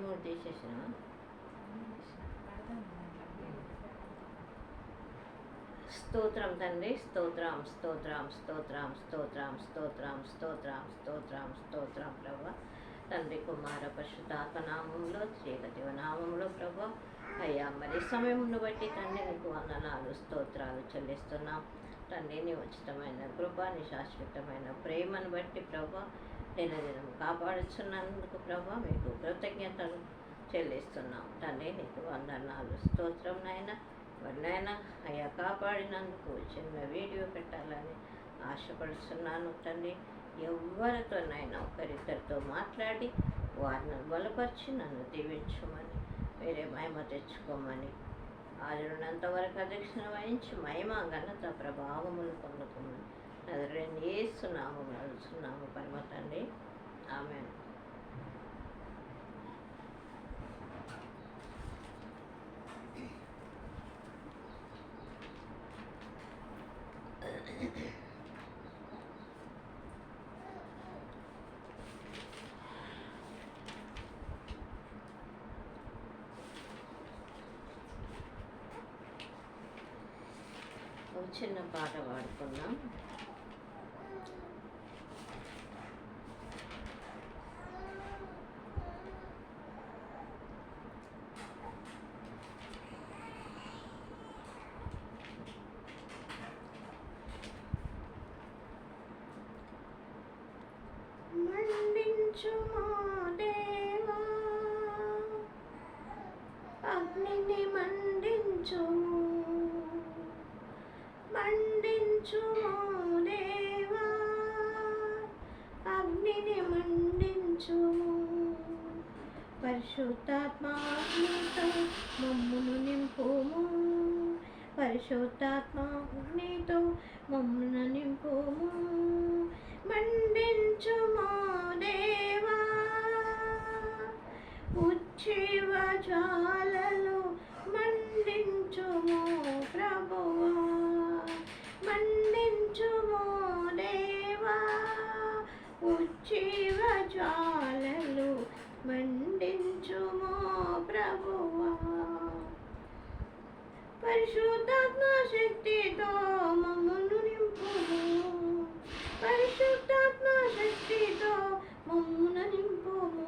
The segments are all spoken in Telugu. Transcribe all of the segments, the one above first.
3 తీసేసిన. స్తోత్రం తండ్రి, స్తోత్రం స్తోత్రం స్తోత్రం స్తోత్రం స్తోత్రం స్తోత్రం స్తోత్రం స్తోత్రం ప్రభా. తండ్రి కుమార పరిశుద్ధాత్మ నామంలో శ్రీగతివ నామంలో ప్రభా. అయ్యా మరి సమయమును బట్టి తండ్రి నీకు వందనాలు స్తోత్రాలు చెల్లిస్తున్నాం తండ్రి. నీ ఉచితమైన కృప, నీ శాశ్వతమైన ప్రేమను బట్టి ప్రభా దినదినం కాపాడుచున్నందుకు ప్రభా మీకు కృతజ్ఞతలు చెల్లిస్తున్నాం తండ్రి. నీకు వందనాలు స్తోత్రం నాయన. వారినైనా అయ్యా కాపాడినందుకు చిన్న వీడియో పెట్టాలని ఆశపడుతున్నాను తండ్రి. ఎవరితోనైనా ఒకరిద్దరితో మాట్లాడి వారిని బలపరిచి నన్ను దీవించమని, వేరే మహిమ తెచ్చుకోమని, ఆదినంత వరకు అధ్యక్షణ వహించి మహిమ ఘనత ప్రభావములు పొందుకోమని నజరేయుడైన యేసు నామమున అడుగుచున్నాము పరమ తండ్రి. ఆమేన్. ఒక చిన్న పాట పాడుకున్నాం. మండించుమా దేవా, అగ్నిని మండించుము. మండించుమో దేవా, అగ్నిని మండించుము. పరిశుద్ధాత్మాగ్నితో మమ్మును నింపుము. పరిశుద్ధాత్మాగ్నితో మమ్మును నింపుము. మండించుమో దేవా, ఉజ్జీవ జ్వాలలు మండించుమో ప్రభువా. మండించుమో దేవా, ఉజ్జీవ జ్వాలలు మండించుమో ప్రభువా. పరిశుద్ధాత్మ శక్తితో మమ్మును నింపుము. పరిశుద్ధాత్మ శక్తితో మమ్మును నింపుము.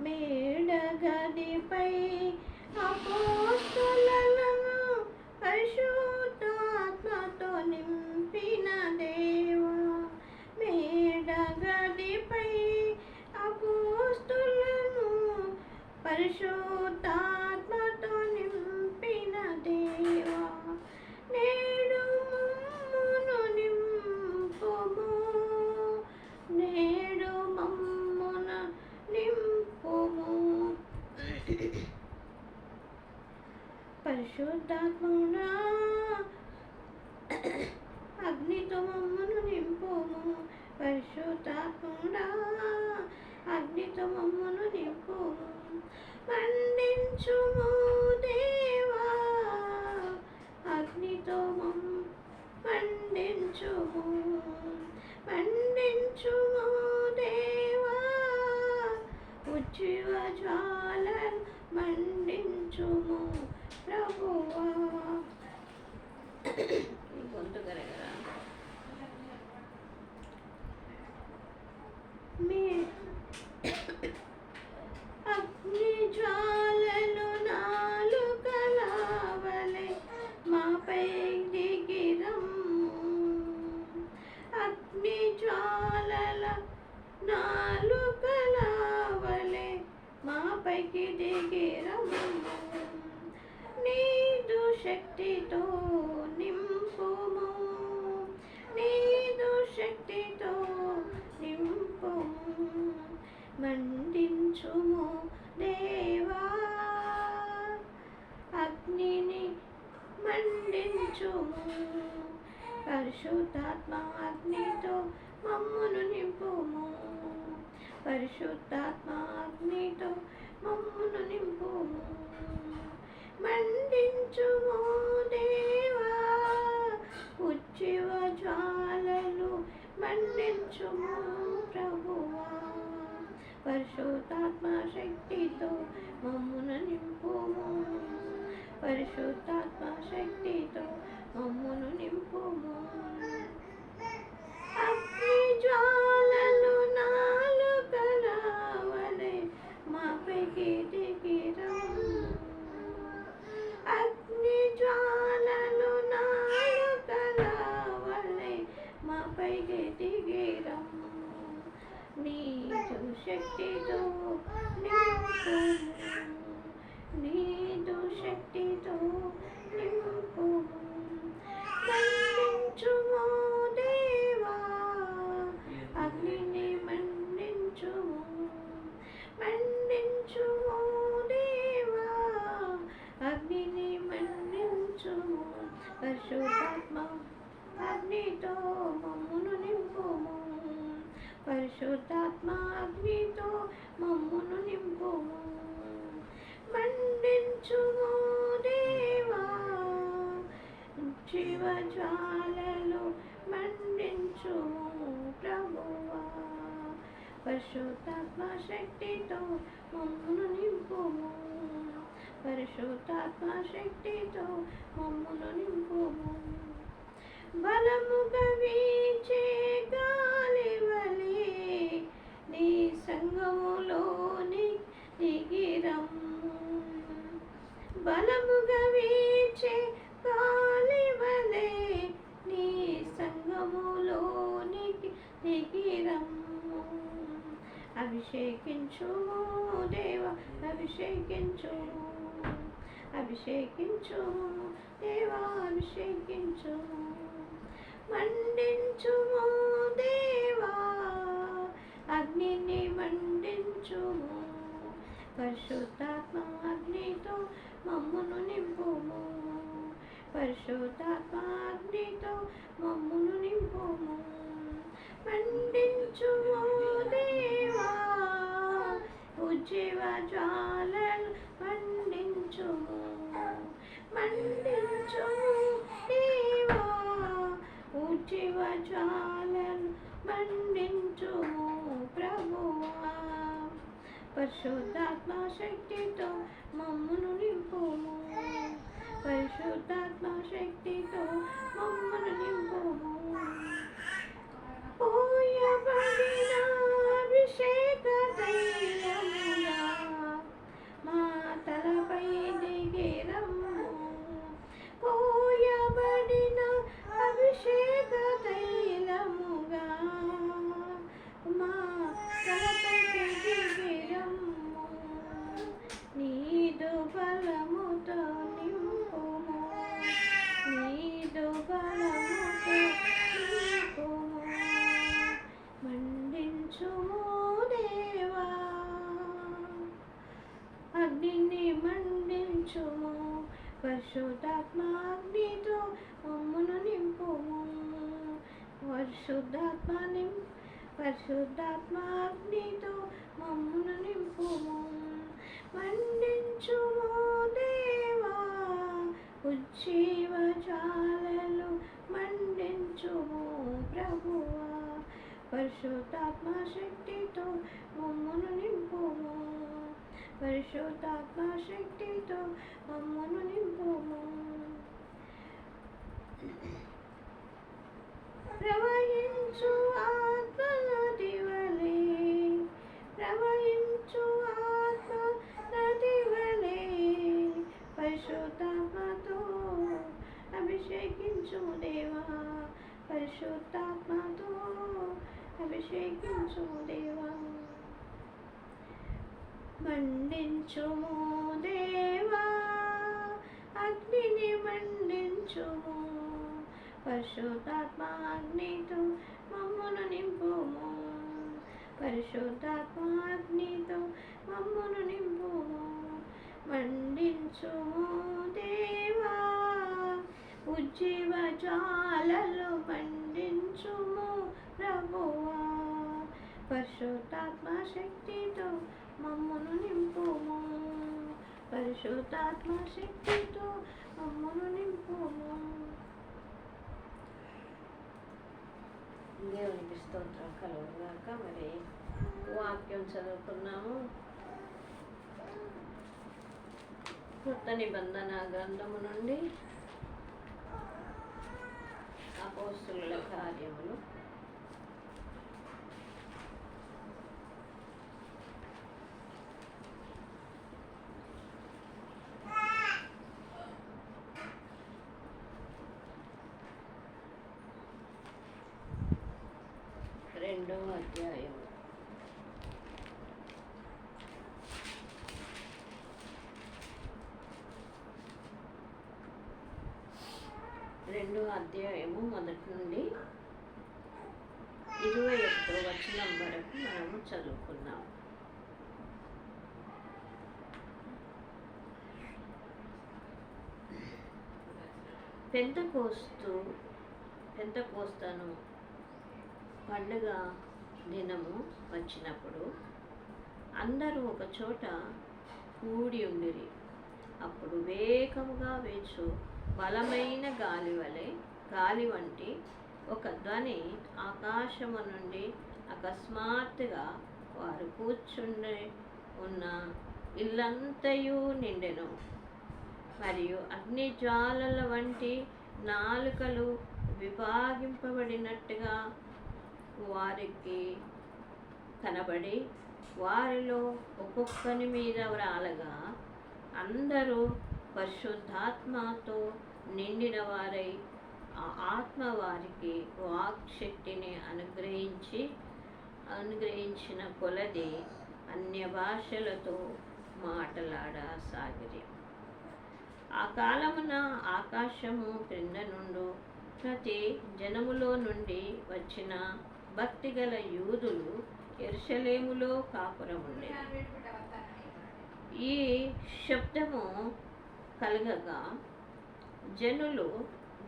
మేడగదిపై అపోస్తలులను పరిశుద్ధాత్మతో నింపిన దేవా. మేడగదిపై అపోస్తలులను పరిశుద్ధాత్మతో నింపిన దేవా. నేడు మమ్మును నింపుము. నేడు మమ్మున నింపుము. పరిశుద్ధాత్ముడా, అగ్నితో మమ్మును నింపుము. పరిశుద్ధాత్ముడా, అగ్నితో మమ్మును నింపుము. మండించుము దేవా, అగ్నితో మండించుము. మండించుము దేవా, ఉజ్జీవ జ్వాలలు మండించుము ప్రభువా. గొంతు కరగరా. మీ అగ్ని జ్వాలలు నాలుకలవలె మాపై దిగిరమ్ము. అగ్ని జ్వాలల నాలుకలవలె మాపైకి దిగిరమ్ము. నీదు శక్తితో నింపుము. నీదు శక్తితో నింపుము. మండించుము దేవా, అగ్నిని మండించుము. పరిశుద్ధాత్మ అగ్నితో మమ్మును నింపుము. పరిశుద్ధాత్మ అగ్నితో మమ్మును నింపుము. మండించుము దేవా, ఉజ్జీవ జ్వాలలు మండించుము ప్రభువా. పరిశుద్ధ మాపైకి దిగి రమ్ము నీదు శక్తితో నింపుము నీదు శక్తితో నింపుము మండించుము దేవా అగ్నిని మండించుము మండించుము దేవా అగ్నిని మండించుము పరిశుద్ధాత్మ అగ్నితో మమ్మును నింపుము పరిశుద్ధాత్మ అగ్నితో మమ్మును నింపుము మండించుము దేవా జీవ జ్వాలలు మండించుము ప్రభువా పరిశుద్ధాత్మ శక్తితో మమ్మును నింపుము పరిశుద్ధాత్మ శక్తితో మమ్మును నింపుము బలముగా వీచే గాలి వలె నీ సంగములోని దిగిరమ్ము బలముగా వీచే గాలి వలె నీ సంగములోనికి దిగిరమ్ము అభిషేకించుము దేవా అభిషేకించుము అభిషేకించుము దేవా అభిషేకించుము మండించుము దేవా అగ్నిని మండించుము పరిశుద్ధాత్మ అగ్నితో మమ్మును నింపుము పరిశుద్ధాత్మ అగ్నితో మమ్మును నింపుము మండించుము దేవా ఉజ్జీవ జ్వాలలు మండించుము మండించుము దేవా ఉజ్జీవ జ్వాలలు మండించుము ప్రభువా పరిశుద్ధాత్మ శక్తితో మమ్మును నింపుము పరిశుద్ధాత్మ శక్తితో మమ్మును నింపుము పోయబడిన అభిషేక తైలముగా మా తలపై దిగిరమ్ము పోయబడిన అభిషేక తైలముగా మా తలపై దిగిరమ్ము నీదు బలముతో నింపుము నీదు బలముతో నింపుము మండించుము దేవా అగ్నిని మండించుము పరిశుద్ధాత్మ అగ్నితో మమ్మును నింపుము పరిశుద్ధాత్మ అగ్నితో మమ్మును నింపుము మండించుము దేవా ఉజ్జీవ జ్వాలలు మండించుము ప్రభువా పరిశుద్ధాత్మ శక్తితో మమ్మును నింపుము పరిశుద్ధాత్మ శక్తితో మమ్మును నింపుము ప్రవహించు ఆత్మ నది వలె ప్రవహించు ఆత్మ నది వలె పరిశుద్ధాత్మతో అభిషేకించు దేవా పరిశుద్ధాత్మతో అభిషేకించు దేవా మండించుము దేవా అగ్నిని మండించుము పరిశుద్ధాత్మ అగ్నితో మమ్మును నింపుము పరిశుద్ధాత్మ అగ్నితో మమ్మును నింపుము మండించుము దేవా ఉజ్జీవ జ్వాలలు మండించుము ప్రభువా పరిశుద్ధాత్మ శక్తితో మమ్మును నింపుము పరిశుద్ధాత్మ శక్తితో మమ్మును నింపుము దేవునికి స్తోత్రం కలుగుగాక. మరి వాక్యం చదువుకున్నాము. కొత్త నిబంధన గ్రంథము నుండి అపోస్తలుల కార్యములు 5 రెండవ అధ్యాయం. రెండవ అధ్యాయము మొదటి నుండి 21వ వచనం వరకు మనము చదువుకున్నాం. పెంతెకోస్తను పండుగ దినము వచ్చినప్పుడు అందరూ ఒక చోట కూడి ఉండిరి. అప్పుడు వేగముగా వీచు బలమైన గాలి వంటి ఒక ధ్వని ఆకాశము నుండి అకస్మాత్తుగా వారు కూర్చుండి ఉన్న ఇల్లంతయు నిండెను. మరియు అగ్ని జ్వాలల వంటి నాలుకలు విభాగింపబడినట్టుగా వారికి కనబడి వారిలో ఒక్కొక్కని మీద వ్రాలగా అందరూ పరిశుద్ధాత్మతో నిండిన వారై ఆ ఆత్మ వారికి వాక్శక్తిని అనుగ్రహించిన కొలది అన్య భాషలతో మాట్లాడసాగిరి. ఆ కాలమున ఆకాశము క్రింద నుండి ప్రతి జనములో నుండి వచ్చిన భక్తిగల యూదులు యెరూషలేములో కాపురముండెను. ఈ శబ్దము కలగగా జనులు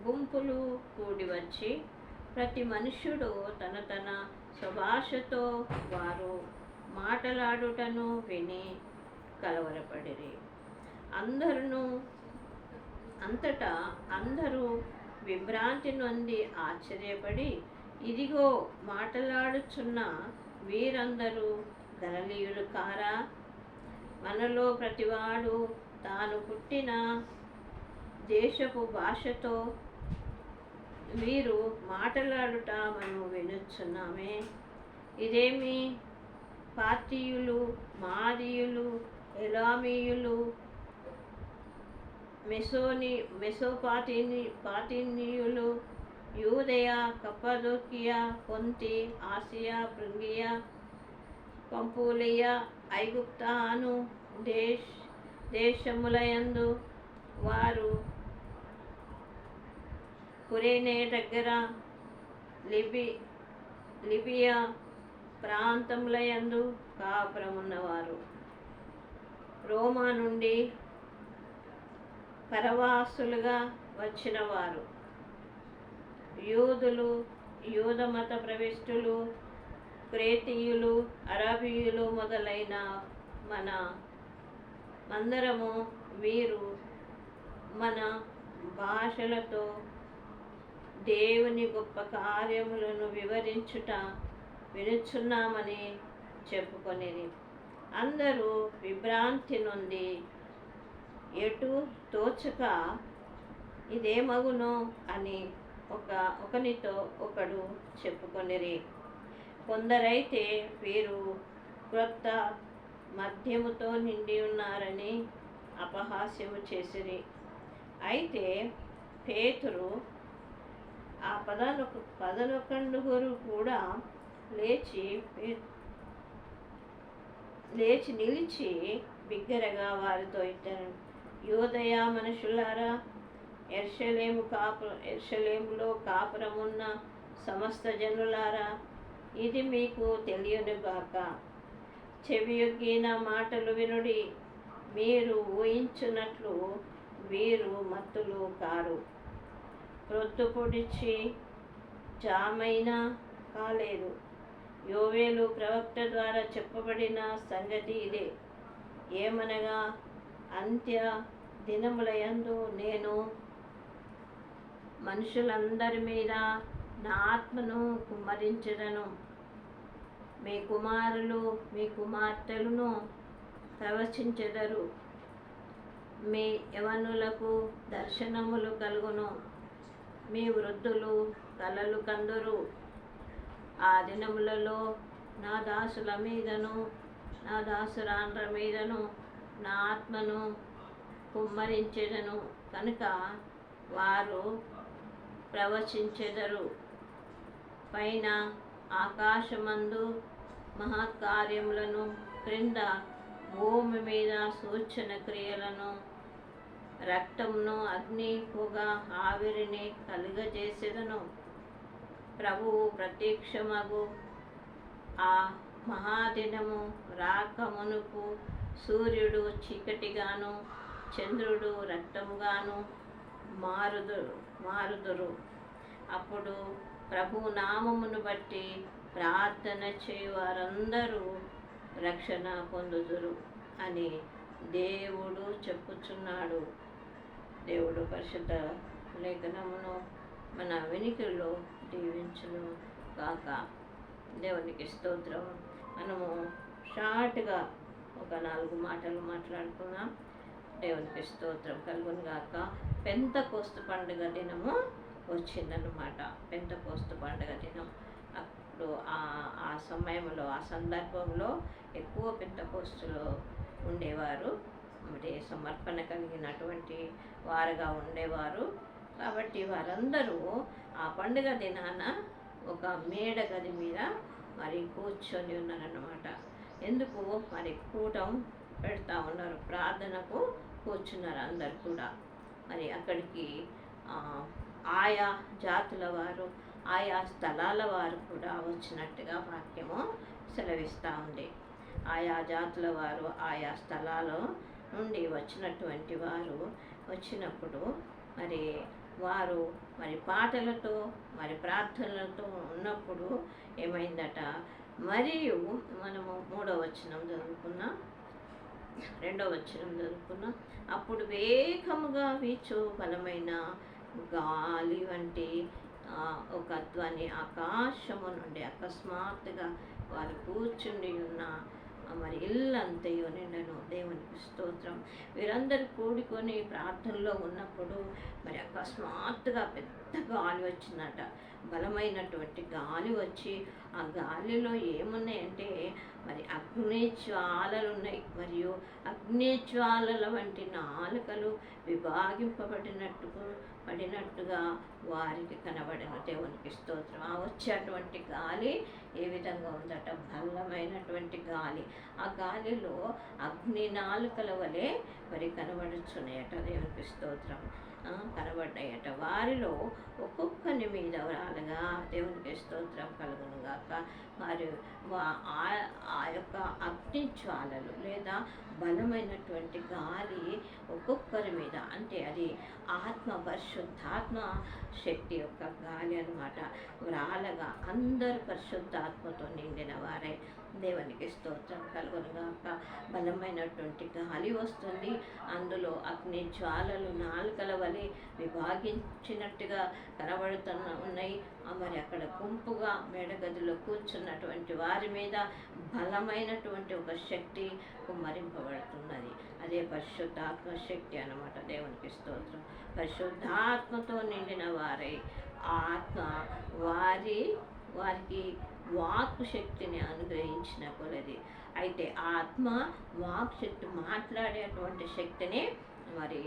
గుంపులు కూడి వచ్చి ప్రతి మనుష్యుడు తన తన స్వభాషతో వారు మాట్లాడుటను విని కలవరపడిరి. అంతటా అందరూ విభ్రాంతి నొంది ఆశ్చర్యపడి, ఇదిగో మాట్లాడుచున్న వీరందరూ గలిలయులు కారా? మనలో ప్రతివాడు తాను పుట్టిన దేశపు భాషతో వీరు మాట్లాడుట మనము వినుచున్నామే. ఇదేమి పార్తీయులు, మాదీయులు, ఎలామీయులు, మెసోపాతీయులు, యూదయ, కప్పదోకియా, పొంతి, ఆసియా, ఫ్రుగియా, పంఫూలియా, ఐగుప్తు దేశములయందు వారు, కురేనే దగ్గర లిబియా ప్రాంతములయందు కాపురమున్నవారు, రోమా నుండి పరవాసులుగా వచ్చిన వారు, యూదులు, యూదమత ప్రవిష్టులు, క్రేతీయులు, అరబీయులు మొదలైన మందరము వీరు మన భాషలతో దేవుని గొప్ప కార్యములను వినుచున్నామని చెప్పుకొనిరి. అందరూ విభ్రాంతి నొంది ఎటు తోచక ఇదేమగునో అని ఒకనితో ఒకడు చెప్పుకొనిరి. కొందరైతే వీరు క్రొత్త మద్యముతో నిండి ఉన్నారని అపహాస్యము చేసిరి. అయితే పేతురు ఆ 11 కూడా లేచి నిలిచి బిగ్గరగా వారితో ఇట్టారు, యూదయ మనుషులారా, యెరూషలేములో కాపురమున్న సమస్త జనులారా, ఇది మీకు తెలియనుగాక. చెవియొగ్గి నా మాటలు వినుడి. మీరు ఊహించున్నట్లు వీరు మత్తులు కారు, ప్రొద్దు పొడిచి జామైనా కాలేదు. యోవేలు ప్రవక్త ద్వారా చెప్పబడిన సంగతి ఇదే. ఏమనగా, అంత్య దినములయందు నేను మనుషులందరి మీద నా ఆత్మను కుమ్మరించెదను. మీ కుమారులు, మీ కుమార్తెలను ప్రవచించెదరు. మీ యవనులకు దర్శనములు కలుగును. మీ వృద్ధులు కలలు కందురు. ఆ దినములలో నా దాసుల మీదను నా దాసురాండ్ర మీదను నా ఆత్మను కుమ్మరించెదను కనుక వారు ప్రవచించెదరు. పైన ఆకాశమందు మహత్కార్యములను, క్రింద భూమి మీద సూచన క్రియలను, రక్తమును, అగ్ని, పొగ, ఆవిరిని కలుగజేసేదను. ప్రభువు ప్రత్యక్షమగు ఆ మహాదినము రాకమునుపు సూర్యుడు చీకటిగాను, చంద్రుడు రక్తముగాను మారుదురు. అప్పుడు ప్రభు నామమును బట్టి ప్రార్థన చేయువారందరూ రక్షణ పొందుదురు అని దేవుడు చెప్పుచున్నాడు. దేవుడు పరిశుద్ధ లేఖనమును మన వెనుకల్లో దీవించును కాక. దేవునికి స్తోత్రం. మనము షార్ట్గా ఒక 4 మాటలు మాట్లాడుకుందాం. దేవునికి స్తోత్రం కలుగును గాక. పెంతెకోస్తు పండుగ దినము వచ్చిందన్నమాట. పెంతెకోస్తు పండుగ దినం. అప్పుడు ఆ సమయంలో, ఆ సందర్భంలో ఎక్కువ పెంతెకోస్తులో ఉండేవారు. మరి సమర్పణ కలిగినటువంటి వారుగా ఉండేవారు. కాబట్టి వారందరూ ఆ పండుగ దినాన ఒక మేడ గది మీద మరి కూర్చొని ఉన్నారన్నమాట. ఎందుకు మరి కూటం పెడతా ఉన్నారు, ప్రార్థనకు కూర్చున్నారు అందరు కూడా. మరి అక్కడికి ఆయా జాతుల వారు, ఆయా స్థలాల వారు కూడా వచ్చినట్టుగా వాక్యము సెలవిస్తూ ఉంది. ఆయా జాతుల వారు, ఆయా స్థలాల నుండి వచ్చినటువంటి వారు వచ్చినప్పుడు మరి వారు మరి పాటలతో మరి ప్రార్థనలతో ఉన్నప్పుడు ఏమైందట. మరియు మనము 3వ వచనం చదువుకున్నాం, 2వ వచనం చదువుకున్నాం. అప్పుడు వేగముగా వీచు బలమైన గాలి వంటి ఒక ధ్వని ఆకాశము నుండి అకస్మాత్తుగా వారు కూర్చుండి ఉన్న మరి ఇల్లంతయు నిండను. దేవునికి స్తోత్రం. వీరందరూ కూడుకొని ప్రార్థనలో ఉన్నప్పుడు మరి అకస్మాత్తుగా పెద్ద గాలి వచ్చిందట. బలమైనటువంటి గాలి వచ్చి ఆ గాలిలో ఏమున్నాయంటే మరి అగ్నిజ్వాలలు ఉన్నాయి. మరియు అగ్నిజ్వాలల వంటి నాలుకలు విభాగింపబడినట్టుగా వారికి కనబడిన. దేవునికి స్తోత్రం. ఆ వచ్చేటువంటి గాలి ఏ విధంగా ఉందట, బలమైనటువంటి గాలి. ఆ గాలిలో అగ్ని నాలుకల వలె మరి కనబడుచున్నాయట. దేవునికి స్తోత్రం. కనబడ్డాయట. వారిలో ఒక్కొక్కని మీద రాలగా. దేవునికి స్తోత్రం కలుగును గాక. మరి ఆ యొక్క అగ్ని జ్వాలలు లేదా బలమైనటువంటి గాలి ఒక్కొక్కరి మీద, అంటే అది పరిశుద్ధాత్మ శక్తి యొక్క గాలి అన్నమాట. రాలగా అందరు పరిశుద్ధాత్మతో నిండిన వారై. దేవునికి స్తోత్రం కలుగును గాక. బలమైనటువంటి గాలి వస్తుంది. అందులో అగ్ని జ్వాలలు నాలుకల వలె విభాగించినట్టుగా ఉన్నాయి. మరి అక్కడ గుంపుగా మేడగదిలో కూర్చున్నటువంటి వారి మీద బలమైనటువంటి ఒక శక్తి కుమ్మరింపబడుతున్నది. అదే పరిశుద్ధాత్మ శక్తి అన్నమాట. దేవునికి స్తోత్రం. పరిశుద్ధాత్మతో నిండిన వారై ఆత్మ వారికి వాక్కు శక్తిని అనుగ్రహించిన కొలది. అయితే ఆత్మ వాక్ శక్తి, మాట్లాడేటువంటి శక్తిని మరి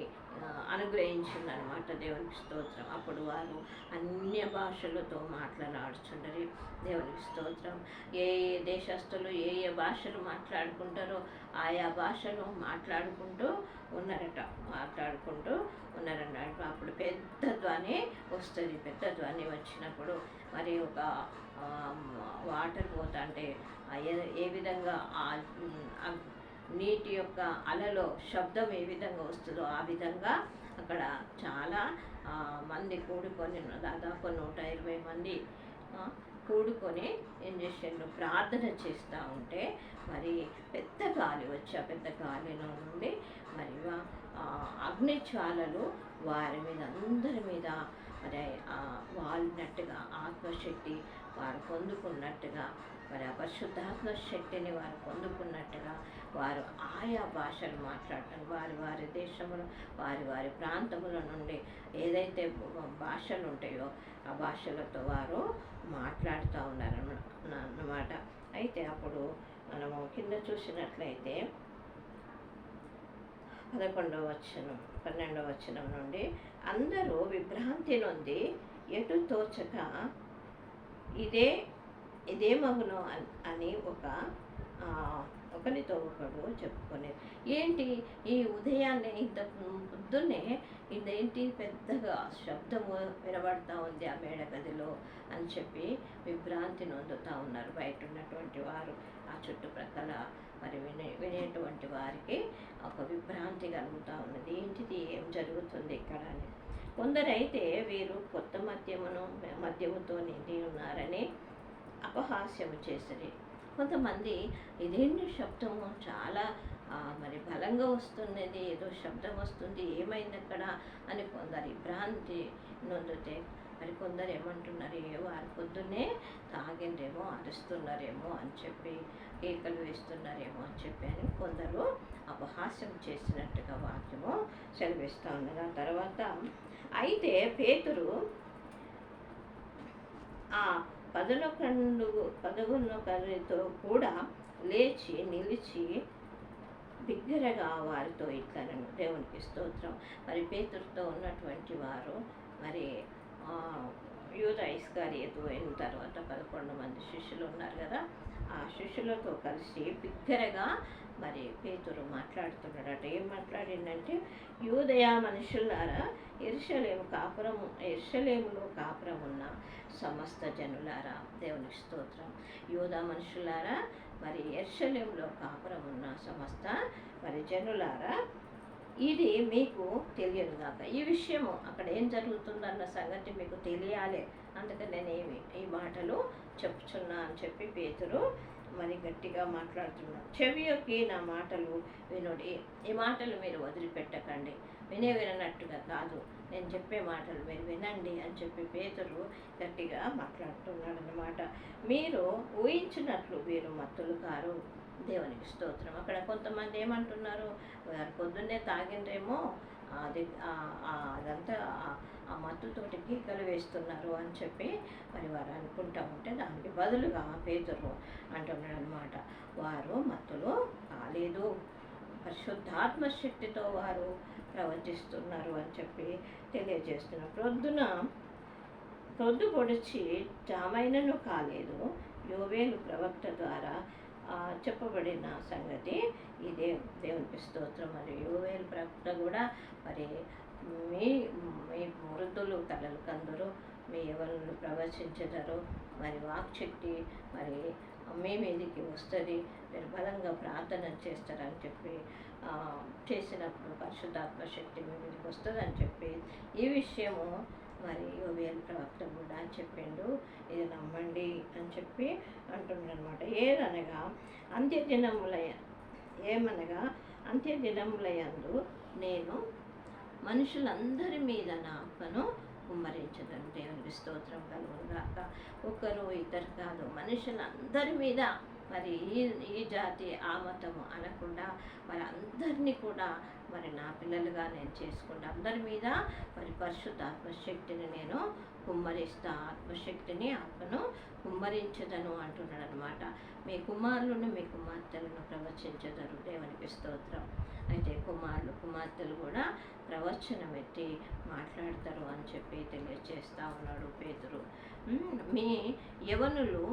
అనుగ్రహించిందనమాట. దేవునికి స్తోత్రం. అప్పుడు వారు అన్య భాషలతో మాట్లాడుచుండరు. దేవునికి స్తోత్రం. ఏ దేశస్తులు ఏ భాషలు మాట్లాడుకుంటారో ఆయా భాషలు మాట్లాడుకుంటూ ఉన్నారన్నట్టు. అప్పుడు పెద్ద ధ్వని వస్తుంది. పెద్ద ధ్వని వచ్చినప్పుడు మరి ఒక వాటర్ పోతా అంటే ఏ విధంగా నీటి యొక్క అలలో శబ్దం ఏ విధంగా వస్తుందో ఆ విధంగా అక్కడ చాలా మంది కూడుకొని, దాదాపు 120 మంది కూడుకొని ఏం చేసిండ్రు, ప్రార్థన చేస్తూ ఉంటే మరి పెద్ద గాలి వచ్చి ఆ పెద్ద గాలిలో నుండి మరి అగ్ని జ్వాలలు వారి మీద అందరి మీద మరి వాలినట్టుగా, ఆత్మశక్తి వారు పొందుకున్నట్టుగా, మరి ఆ పరిశుద్ధాత్మ శక్తిని వారు పొందుకున్నట్టుగా వారు ఆయా భాషలు మాట్లాడటం, వారి దేశంలో వారి ప్రాంతముల నుండి ఏదైతే భాషలు ఉంటాయో ఆ భాషలతో వారు మాట్లాడుతూ ఉన్నారన్నమాట. అయితే అప్పుడు మనము కింద చూసినట్లయితే 11వ వచనం 12వ వచనం నుండి అందరూ విభ్రాంతి నొంది ఎటు తోచక ఇదే ఇదేమగును అని ఒకరితో ఒకడు చెప్పుకునేది. ఏంటి ఈ ఉదయాన్నే ఇంత పొద్దున్నే ఇదేంటి పెద్దగా శబ్దము వినబడతా ఉంది ఆ మేడ గదిలో అని చెప్పి విభ్రాంతి నొందుతూ ఉన్నారు బయట ఉన్నటువంటి వారు. ఆ చుట్టుప్రక్కల మరి వినేటువంటి వారికి ఒక విభ్రాంతి కలుగుతూ ఉన్నది. ఏంటిది, ఏం జరుగుతుంది ఇక్కడ అని. కొందరైతే వీరు కొత్త మద్యముతో నిండి ఉన్నారని అపహాస్యము చేసిరి. కొంతమంది ఇదేంటి శబ్దము చాలా మరి బలంగా వస్తున్నది, ఏదో శబ్దం వస్తుంది, ఏమైంది అక్కడ అని కొందరు భ్రాంతి నొందితే, మరి కొందరు ఏమంటున్నారు, వారు పొద్దున్నే తాగిండ్రేమో, అరుస్తున్నారేమో అని చెప్పి, కేకలు వేస్తున్నారేమో అని చెప్పి అని కొందరు అపహాస్యం చేసినట్టుగా వాక్యము సెలవిస్తూ ఉన్నది. ఆ తర్వాత అయితే పేతురు ఆ 11 కూడా లేచి నిలిచి బిగ్గరగా వారితో ఇట్లనను. దేవునికి స్తోత్రం. మరి పేతురుతో ఉన్నటువంటి వారు మరి యూదా ఇస్కరియోతు అయిన తర్వాత 11 మంది శిష్యులు ఉన్నారు కదా, ఆ శిష్యులతో కలిసి బిగ్గరగా మరి పేతురు మాట్లాడుతున్నాడట. ఏం మాట్లాడిందంటే, యూదయ మనుషులారా, యెరూషలేములో కాపురం ఉన్న సమస్త జనులారా, దేవునికి స్తోత్రం. యూదా మనుషులారా, మరి యెరూషలేములో కాపురం ఉన్న సమస్త మరి జనులారా, ఇది మీకు తెలియదు కాక. ఈ విషయము అక్కడ ఏం జరుగుతుందన్న సంగతి మీకు తెలియాలి, అందుకని నేను ఈ మాటలు చెప్పుచున్నా అని చెప్పి పేతురు మరి గట్టిగా మాట్లాడుతున్నాడు. చెవియొక్కి నా మాటలు వినుడి. ఈ మాటలు మీరు వదిలిపెట్టకండి, వినట్టుగా కాదు, నేను చెప్పే మాటలు మీరు వినండి అని చెప్పి పేతురు గట్టిగా మాట్లాడుతున్నాడు అన్నమాట. మీరు ఊహించినట్లు వీరు మత్తులు కారు. దేవునికి స్తోత్రం. అక్కడ కొంతమంది ఏమంటున్నారు, వారు పొద్దున్నే తాగిండ్రేమో, అదంతా ఆ మత్తుతోటి గీకలు వేస్తున్నారు అని చెప్పి మరి వారు అనుకుంటా ఉంటే, దానికి బదులుగా పేతురు అంటున్నాడు అనమాట, వారు మత్తులు కాలేదు, పరిశుద్ధాత్మ శక్తితో వారు ప్రవర్తిస్తున్నారు అని చెప్పి తెలియజేస్తున్నారు. ప్రొద్దు పొడిచి జామైనను కాలేదు, యోవేలు ప్రవక్త ద్వారా చెప్పబడిన సంగతి ఇదే. దేవునికి స్తోత్రం. మరి యోవేలు ప్రవక్త కూడా మరి మీ వృద్ధులు కలలు కందరు, మీ యవ్వనులు ప్రవచించెదరు, మరి వాక్శక్తి మరి మీ మీదికి వస్తుంది, మీరు బలంగా ప్రార్థన చేస్తారని చెప్పి చేసినప్పుడు పరిశుద్ధాత్మ శక్తి మీ మీదకి వస్తుందని చెప్పి ఈ విషయము మరి యోవేలు ప్రవక్త కూడా చెప్పిండు. ఇది నమ్మండి అని చెప్పి అంటుండనమాట. అంత్యదినములయందు నేను మనుషులందరి మీద నా ఆత్మను కుమ్మరించదను. దేవునికి స్తోత్రం కలుగును గాక. ఒకరు ఇద్దరు కాదు, మనుషులందరి మీద, మరి ఈ జాతి ఆ మతము అనకుండా మరి అందరినీ కూడా మరి నా పిల్లలుగా నేను చేసుకుంటా, అందరి మీద మరి పరిశుద్ధ ఆత్మశక్తిని నేను కుమ్మరిస్తా, ఆత్మను కుమ్మరించదను అంటున్నాడు అనమాట. మీ కుమారులను మీ కుమార్తెలను ప్రవచించదరు. దేవునికి స్తోత్రం. అయితే కుమార్తెలు కూడా ప్రవచనం ఎత్తి మాట్లాడతారు అని చెప్పి తెలియజేస్తూ ఉన్నాడు పేతురు. మీ యవనులకు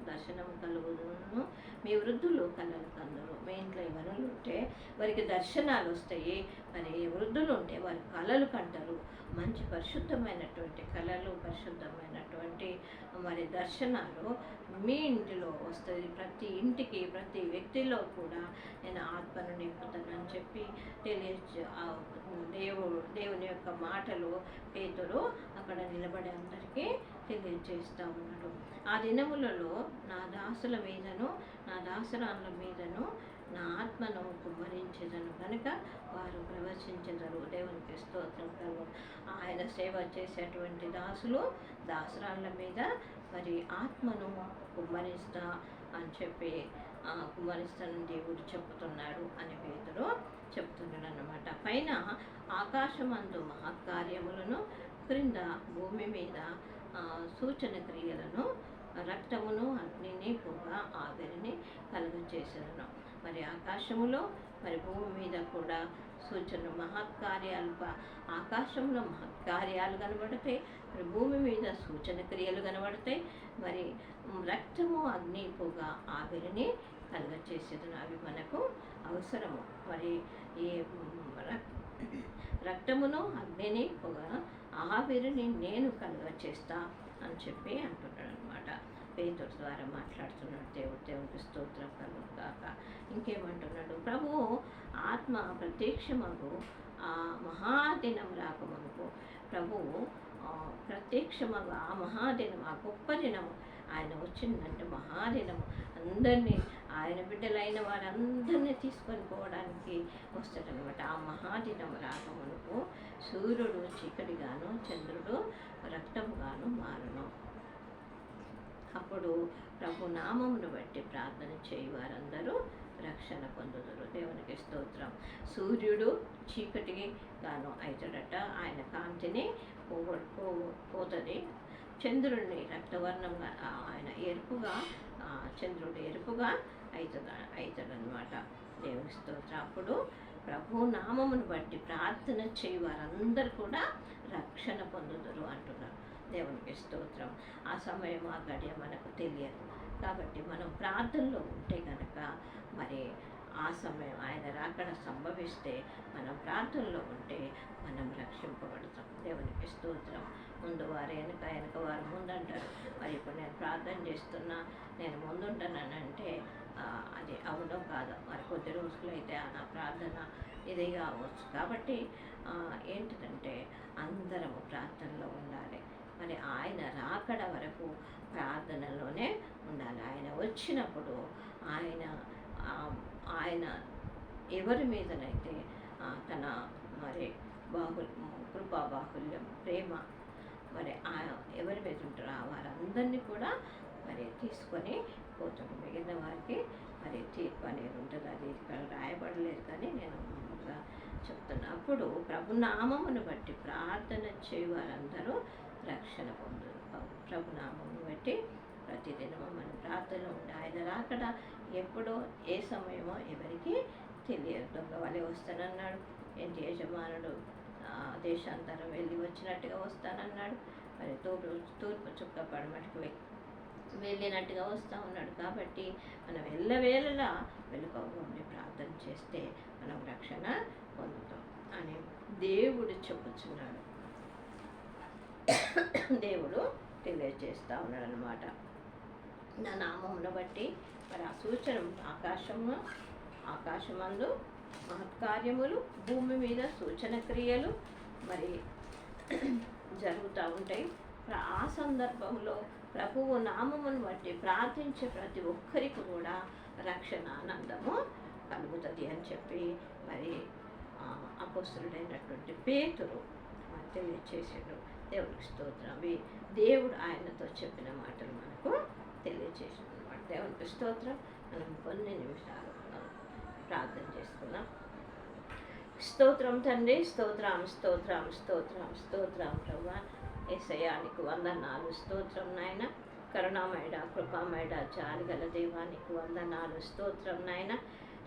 దర్శనము కలుగును, మీ వృద్ధులు కలలు కందరు. మీ ఇంట్లో యవనులు ఉంటే వారికి దర్శనాలు వస్తాయి, మరి వృద్ధులు ఉంటే వారి కలలు కంటారు. మంచి పరిశుద్ధమైనటువంటి కళలు, పరిశుద్ధమైనటువంటి మరి దర్శనాలు మీ ఇంటిలో వస్తుంది. ప్రతి ఇంటికి, ప్రతి వ్యక్తిలో కూడా నేను ఆత్మను నింపుతానని చెప్పి దేవుని యొక్క మాటలు పేతురు అక్కడ నిలబడి అందరికీ తెలియజేస్తూ ఉన్నాడు. ఆ దినములలో నా దాసుల మీదను నా దాసరాళ్ళ మీదను నా ఆత్మను కుమ్మరించెదను కనుక వారు ప్రవచించెదరు. దేవునికి స్తోత్రం కలుగు. ఆయన సేవ చేసేటువంటి దాసరాళ్ళ మీద మరి ఆత్మను కుమ్మరిస్తా అని చెప్పి కుమ్మరిస్తానని దేవుడు చెప్తున్నాడు అని పేతురు చెప్తున్నాడు అన్నమాట. పైన ఆకాశమందు మహత్కార్యములను, క్రింద భూమి మీద సూచన క్రియలను, రక్తమును, అగ్నిని, పొగ, ఆవిరిని కలుగచేసేదను. మరి ఆకాశములో మరి భూమి మీద కూడా సూచన మహత్కార్యాలు, ఆకాశంలో మహత్కార్యాలు కనబడతాయి, మరి భూమి మీద సూచన క్రియలు కనబడతాయి. మరి రక్తము, అగ్ని, పొగ, ఆవిరిని కలుగచేసేది. అవి మనకు అవసరము. మరి ఈ రక్తమును, అగ్నిని, పొగ, ఆవిరిని నేను కలుగచేస్తా అని చెప్పి అంటున్నాడు అనమాట. పేతురు ద్వారా మాట్లాడుతున్నాడు దేవునికి స్తోత్రం కలుగు కాక. ఇంకేమంటున్నాడు? ప్రభువు ఆత్మ ప్రత్యక్షమగు ఆ మహాదినం రాకమునుకు, ప్రభువు ప్రత్యక్షమగు ఆ మహాదినం, ఆ గొప్ప దినము ఆయన వచ్చిందంటే మహాదినము. అందరినీ, ఆయన బిడ్డలైన వారందరినీ తీసుకొని పోవడానికి వస్తాడనమాట. ఆ మహాదినం రాకమునుకు సూర్యుడు చీకటిగాను, చంద్రుడు రక్తముగాను మారును. అప్పుడు ప్రభు నామమును బట్టి ప్రార్థన చేయి వారందరూ రక్షణ పొందుదురు. దేవునికి స్తోత్రం. సూర్యుడు చీకటికి గాను అవుతాడట, ఆయన కాంతిని పోతుంది. చంద్రుడిని రక్తవర్ణంగా, ఆయన ఎరుపుగా, చంద్రుడు ఎరుపుగా అవుతాడనమాట. దేవుని స్తోత్రం. అప్పుడు ప్రభు నామమును బట్టి ప్రార్థన చేయి వారందరూ కూడా రక్షణ పొందుదురు అంటున్నారు. దేవునికి స్తోత్రం. ఆ సమయం, ఆ గడియ మనకు తెలియదు. కాబట్టి మనం ప్రార్థనలో ఉంటే కనుక మరి ఆ సమయం ఆయన రాకడ సంభవిస్తే మనం ప్రార్థనలో ఉంటే మనం రక్షింపబడతాం. దేవునికి స్తోత్రం. ముందు వారు వెనక వారు ముందంటారు. మరి ఇప్పుడు నేను ప్రార్థన చేస్తున్నా, నేను ముందుంటానంటే అది అవునో కాదు. మరి కొద్ది రోజులు అయితే నా ప్రార్థన ఇది కావచ్చు. కాబట్టి ఏంటిదంటే అందరము ప్రార్థనలో ఉండాలి. మరి ఆయన రాకడ వరకు ప్రార్థనలోనే ఉండాలి. ఆయన వచ్చినప్పుడు ఆయన ఎవరి మీదనైతే తన మరి కృపా బాహుల్యం, ప్రేమ మరి ఎవరి మీద ఉంటారో వారందరినీ కూడా మరి తీసుకొని పోతాడు. మిగిలిన వారికి మరి తీర్పు అనేది ఉంటుంది. అది ఇక్కడ రాయబడలేదు, కానీ నేను మామూలుగా చెప్తున్నా. అప్పుడు ప్రభునామమును బట్టి ప్రార్థన చేయవారందరూ రక్షణ పొందుతారు. ప్రభునామమును బట్టి ప్రతిదినము మనం ప్రార్థనలో ఉండి ఆయన రాకడ ఎప్పుడో, ఏ సమయమో ఎవరికి తెలియదు. దొంగ వలె వస్తానన్నాడు. ఏంటి యజమానుడు దేశాంతరం వెళ్ళి వచ్చినట్టుగా వస్తానన్నాడు. మరి తూర్పు చుక్క పడమటికి వెళ్ళినట్టుగా వస్తూ ఉన్నాడు. కాబట్టి మనం ఎల్లవేళలా వెలుకగా ఉండి ప్రార్థన చేస్తే మనం రక్షణ పొందుతాం అని దేవుడు చెప్పుచున్నాడు. దేవుడు తెలియజేస్తూ ఉన్నాడు అనమాట. నా నామమును బట్టి మరి ఆ సూచన ఆకాశమందు మహత్కార్యములు, భూమి మీద సూచన క్రియలు మరి జరుగుతూ ఉంటాయి. ఆ సందర్భంలో ప్రభువు నామమును బట్టి ప్రార్థించే ప్రతి ఒక్కరికి కూడా రక్షణ ఆనందము కలుగుతుంది అని చెప్పి మరి అపోస్తలుడైనటువంటి పేతురు తెలియచేసాడు. దేవునికి స్తోత్రం. దేవుడు ఆయనతో చెప్పిన మాటలు మనకు తెలియచేసాడు అనమాట. దేవునికి స్తోత్రం. మనం కొన్ని నిమిషాలు ప్రార్థన చేసుకున్నాం. స్తోత్రం తండ్రి, స్తోత్రం స్తోత్రం స్తోత్రం స్తోత్రం ప్రభువా. యేసయ్యా నీకు వందనాలు. స్తోత్రం నాయన. కరుణామయుడ, కృపామయుడ, జాలిగల దేవానికి వందనాలు. స్తోత్రం నాయన.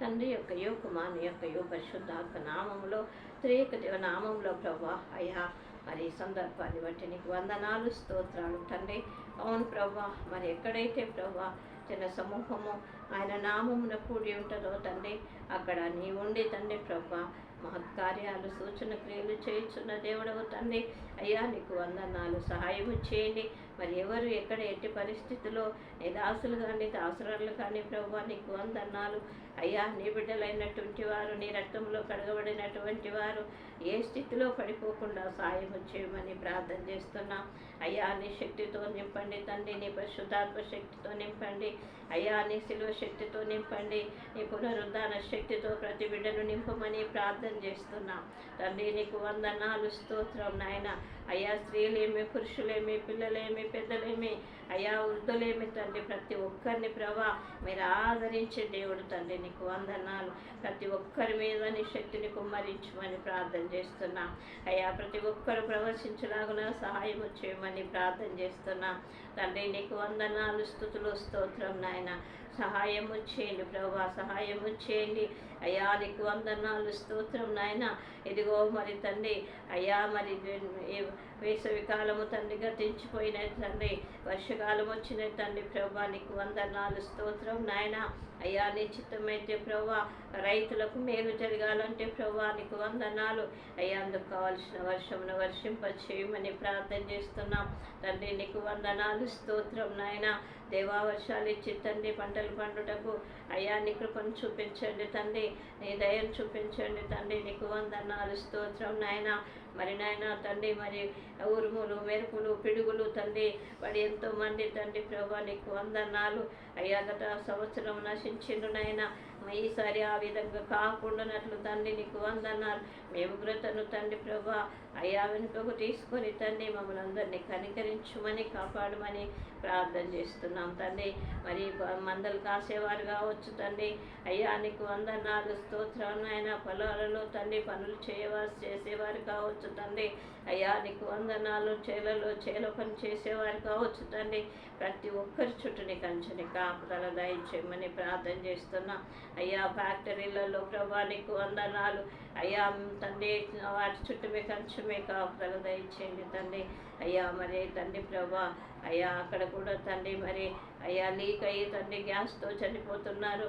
తండ్రి యొక్క కుమారుని యొక్క పరిశుద్ధాత్మ నామంలో, త్రియేక దేవ నామంలో ప్రభువా అయ్యా మరి సందర్భాన్ని బట్టి నీకు వందనాలు, స్తోత్రాలు తండ్రి. అవును ప్రభువా, మరి ఎక్కడైతే ప్రభువా జన సమూహము ఆయన నామమున కూడి ఉంటుందో తండ్రి, అక్కడ నీ ఉండి తండ్రి ప్రభువా మహత్కార్యాలు, సూచన క్రియలు చేయించున్న దేవుడవు తండ్రి. అయ్యా నీకు వందనాలు. సహాయము చేయండి. మరి ఎవరు ఎక్కడ ఎట్టి పరిస్థితుల్లో నీ దాసులు కానీ దాసురాలు కానీ ప్రభువా నీకు వందనాలు. అయ్యా నీ బిడ్డలైనటువంటి వారు, నీ రక్తంలో కడగబడినటువంటి వారు ఏ స్థితిలో పడిపోకుండా సాయము చేయమని ప్రార్థన చేస్తున్నాం. అయ్యా నీ శక్తితో నింపండి తండ్రి, నీ పరిశుద్ధాత్మ శక్తితో నింపండి. అయ్యా నీ శిలువ శక్తితో నింపండి. నీ పునరుద్ధాన శక్తితో ప్రతి బిడ్డను నింపమని ప్రార్థన చేస్తున్నాం తండ్రి. నీకు వందనాలు, స్తోత్రం నాయన. అయ్యా స్త్రీలేమి, పురుషులేమి, పిల్లలేమి, పెద్దలేమి, అయ్యా వృద్ధులేమి తండ్రి, ప్రతి ఒక్కరిని ప్రభా మీరు ఆదరించే దేవుడు తండ్రి. నీకు వందనాలు. ప్రతి ఒక్కరి మీద నీ శక్తిని కుమ్మరించమని ప్రార్థన చేస్తున్నాం. అయ్యా ప్రతి ఒక్కరు ప్రవశించలాగున సహాయం చేయమని ప్రార్థన చేస్తున్నాం తండ్రి. నీకు వందనాలు, స్తుతులు, స్తోత్రం నాయన. సహాయము చేయండి ప్రభా, సహాయము చేయండి అయ్యా నీకు వందనాలు స్తోత్రం నాయన. ఇదిగో మరి తండ్రి అయ్యా మరి వేసవి కాలము తండ్రి గతించిపోయిన తండ్రి, వర్షకాలం వచ్చిన తండ్రి ప్రభా నీకు వందనాలు స్తోత్రం నాయన. అయ్యా నీ చిత్తమైతే ప్రభా రైతులకు మేలు జరగాలంటే ప్రభా నీకు వందనాలు. అయ్యా అందుకు కావాల్సిన వర్షమును వర్షింపచేయమని ప్రార్థన చేస్తున్నాం తండ్రి. నీకు వందనాలు స్తోత్రం నాయన. దేవా వర్షాలు ఇచ్చి తండ్రి పంటలు పండుటకు అయ్యా నీ కృపను చూపించండి తండ్రి, నీ దయను చూపించండి తండ్రి. నీకు వందనాలు స్తోత్రం నాయన. మరి నాయన తండ్రి మరి ఉరుములు మెరుపులు పిడుగులు తండ్రి మరి ఎంతోమంది తండ్రి ప్రభా నీకు వందనాలు. అయ్యా గత సంవత్సరం నశించిండు నాయన, ఈసారి ఆ విధంగా కాకుండానట్లు తండ్రి నీకు వందనాలు. మేము గ్రతను తండ్రి ప్రభా అయ్యా వెనుకకు తీసుకొని తండ్రి మమ్మల్ని అందరినీ కనికరించుమని కాపాడమని ప్రార్థన చేస్తున్నాం తండ్రి. మరి మందలు కాసేవారు కావచ్చు తండ్రి, అయ్యా నీకు వందనాలు స్తోత్రం నాయన. పొలాలలో తండ్రి పనులు చేసేవారు కావచ్చు తండ్రి, అయ్యా నీకు వందనాలు. చేలో పని చేసేవారు కావచ్చు తండ్రి, ప్రతి ఒక్కరి చుట్టూని కంచెని కాపుదల దయచేయమని ప్రార్థన చేస్తున్నాం. అయ్యా ఫ్యాక్టరీలలో ప్రభా నీకు వందనాలు. అయ్యా తండ్రి వాటి చుట్టూ మీ కంచెమే కాపుదల దయచేయండి తండ్రి. అయ్యా మరి తండ్రి ప్రభా అయ్యా అక్కడ కూడా తండ్రి మరి అయ్యా లీక్ అయ్యి తండ్రి గ్యాస్తో చనిపోతున్నారు,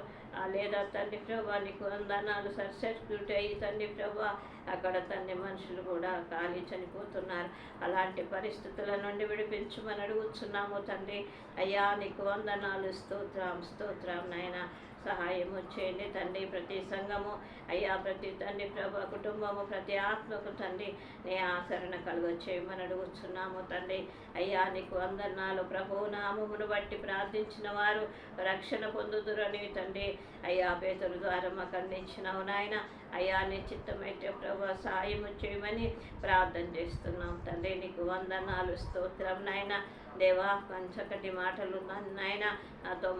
లేదా తండ్రి ప్రభా నీకు వందనాలు. సర్క్యూట్ అయ్యి తండ్రి ప్రభా అక్కడ తండ్రి మనుషులు కూడా కాలి చనిపోతున్నారు. అలాంటి పరిస్థితుల నుండి విడిపించమని అడుగుతున్నాము తండ్రి. అయ్యా నీకు వందనాలు స్తోత్రం స్తోత్రం నాయన. సహాయము చేయండి తండ్రి. ప్రతి సంఘము అయ్యా ప్రతి తండ్రి ప్రభా కుటుంబము ప్రతి ఆత్మకు తండ్రి నీ ఆచరణ కలుగ చేయమని అడుగుతున్నాము తండ్రి. అయ్యా నీకు వందనాలు. ప్రభువు నామమును బట్టి ప్రార్థించిన వారు రక్షణ పొందుదురని తండ్రి అయ్యా పేతురు ద్వారా మాకు అందించినావు నాయన. అయ్యా నీ చిత్తమైతే ప్రభా సహాయము చేయమని ప్రార్థన చేస్తున్నాం తండ్రి. నీకు వందనాలు స్తోత్రం నాయన. దేవా చక్కటి మాటలు నాయన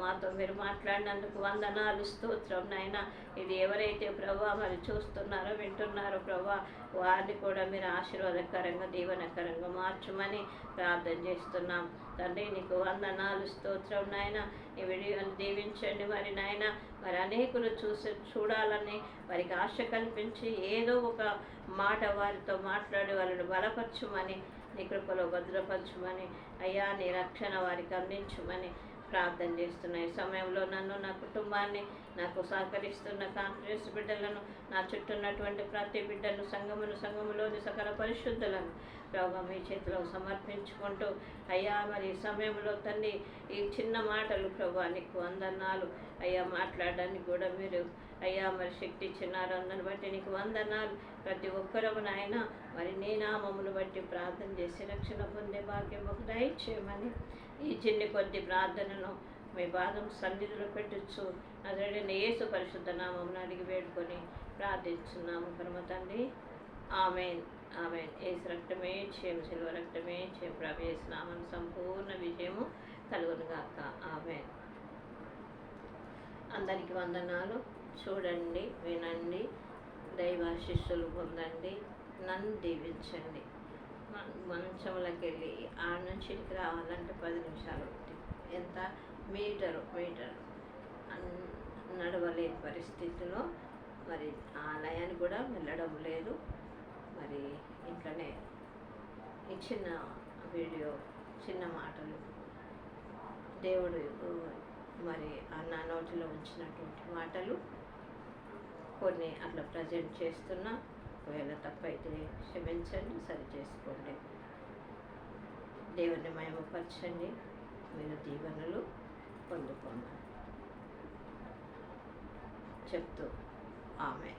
మాతో మీరు మాట్లాడినందుకు వందనాలు స్తోత్రం నాయన. ఇది ఎవరైతే ప్రభా మరి చూస్తున్నారో వింటున్నారో ప్రభా వారిని కూడా మీరు ఆశీర్వాదకరంగా దీవెనకరంగా మార్చమని ప్రార్థన చేస్తున్నాం తండ్రి. నీకు వందనాలు స్తోత్రం నాయన. ఈ వీడియోని దీవించండి మరి నాయన. మరి అనేకులు చూడాలని వారికి ఆశ కల్పించి ఏదో ఒక మాట వారితో మాట్లాడి వాళ్ళని బలపరచుమని నీ కృపలో భద్రపరచుమని అయ్యా నీ రక్షణ వారికి అందించుమని ప్రార్థన చేస్తున్నాయి. సమయంలో నన్ను నా కుటుంబాన్ని నాకు సహకరిస్తున్న కాన్ఫరెన్స్ బిడ్డలను నా చుట్టూ ఉన్నటువంటి ప్రతి బిడ్డను సంఘములోని సకల పరిశుద్ధులను ప్రభా మీ చేతిలో సమర్పించుకుంటూ అయ్యా మరి సమయంలో తండ్రి ఈ చిన్న మాటలు ప్రభా నీకు వందనాలు. అయ్యా మాట్లాడడానికి కూడా మీరు అయ్యా మరి శక్తి ఇచ్చినారు, అందరిని బట్టి నీకు వందనాలు. ప్రతి ఒక్కరము నాయన మరి నీ నామమును బట్టి ప్రార్థన చేసి రక్షణ పొందే భాగ్యం ఒక దయచేయమని ఈ చిన్ని కొద్ది ప్రార్థనను మీ పాదం సన్నిధిలో పెట్టచ్చు అతడిని యేసు పరిశుద్ధ నామమును అడిగి వేడుకొని ప్రార్థిస్తున్నాము పరమ తండ్రి. Amen amen. యేసు రక్తమే చేయం, సిలువ రక్తమే చేయం. ప్రభు యేసు నామమున సంపూర్ణ విజయము కలుగునుగాక. ఆమెన్. అందరికీ వందనాలు. చూడండి, వినండి, దైవాశిస్సులు పొందండి, నన్ను దీవించండి. మంచంలోకి వెళ్ళి ఆడ నుంచి ఇక్కడికి రావాలంటే 10 నిమిషాలు ఎంత మీటరు నడవలేని పరిస్థితిలో మరి ఆలయానికి కూడా వెళ్ళడం లేదు. మరి ఇంట్లోనే ఈ చిన్న వీడియో చిన్న మాటలు దేవుడు మరి నా నోటిలో ఉంచినటువంటి మాటలు కొన్ని అట్లా ప్రజెంట్ చేస్తున్నా. ఒకవేళ తప్పైతే క్షమించండి, సరి చేసుకోండి. దేవుని మహిమపరచండి, మీరు దీవెనలు పొందుకోండి చెప్తూ ఆమె.